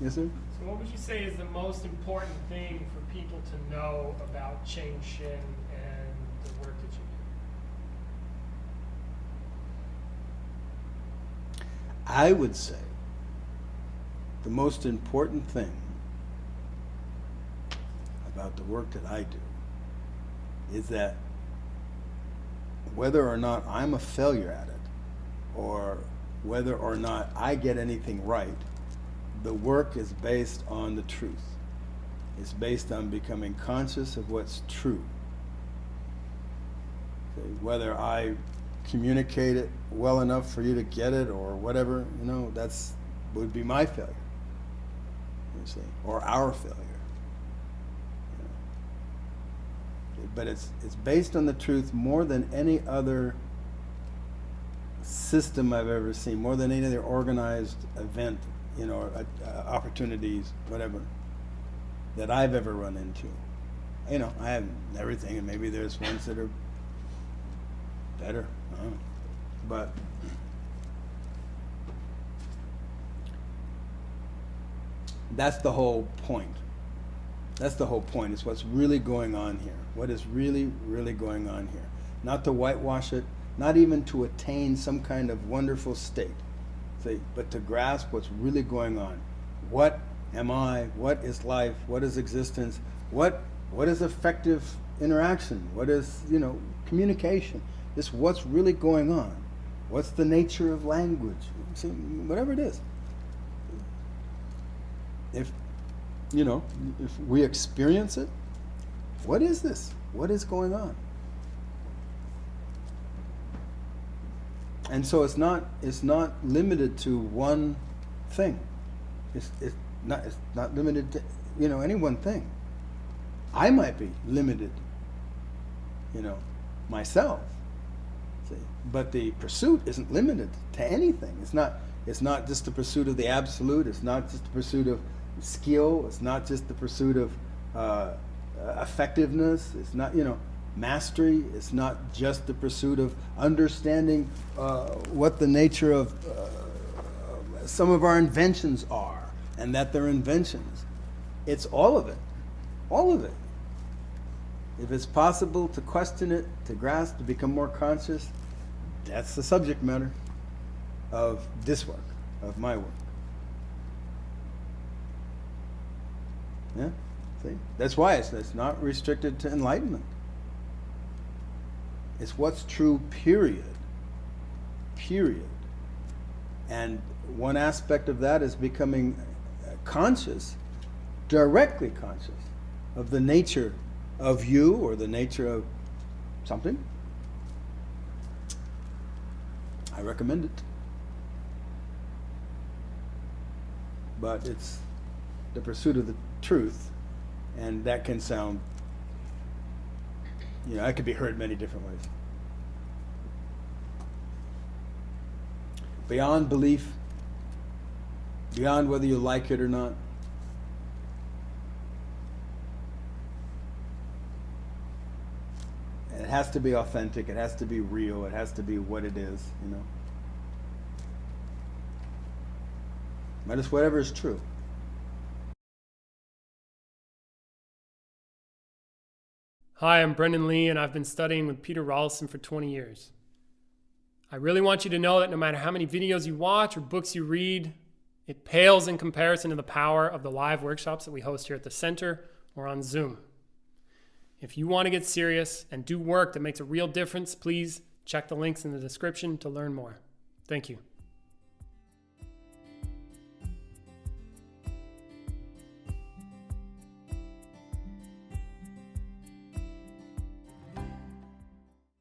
Yes, sir? So what would you say is the most important thing for people to know about Cheng Hsin and the work that you do? I would say the most important thing about the work that I do is that whether or not I'm a failure at it, or whether or not I get anything right, the work is based on the truth. It's based on becoming conscious of what's true. Okay, whether I communicate it well enough for you to get it or whatever, that's would be my failure. You see, or our failure. But it's based on the truth more than any other system I've ever seen, more than any other organized event, opportunities, whatever, that I've ever run into. I have everything, and maybe there's ones that are better, I don't know. But that's the whole point. That's the whole point, is what's really going on here. What is really, really going on here. Not to whitewash it, not even to attain some kind of wonderful state, but to grasp what's really going on. What am I? What is life? What is existence? What is effective interaction? What is, communication? Just what's really going on. What's the nature of language? See, whatever it is. If we experience it, what is this? What is going on? And so it's not limited to one thing. It's not limited to any one thing. I might be limited, myself. See? But the pursuit isn't limited to anything. It's not just the pursuit of the absolute. It's not just the pursuit of skill. It's not just the pursuit of effectiveness. It's not mastery. It's not just the pursuit of understanding what the nature of some of our inventions are, and that they're inventions. It's all of it. All of it. If it's possible to question it, to grasp, to become more conscious, that's the subject matter of this work, of my work. Yeah? See? That's why it's not restricted to enlightenment. It's what's true, period. Period. And one aspect of that is becoming conscious, directly conscious, of the nature of you or the nature of something. I recommend it. But it's the pursuit of the truth, and that can sound, it could be heard many different ways. Beyond belief, beyond whether you like it or not. It has to be authentic, it has to be real, it has to be what it is, But it's whatever is true. Hi, I'm Brendan Lee, and I've been studying with Peter Ralston for 20 years. I really want you to know that no matter how many videos you watch or books you read, it pales in comparison to the power of the live workshops that we host here at the center or on Zoom. If you want to get serious and do work that makes a real difference, please check the links in the description to learn more. Thank you.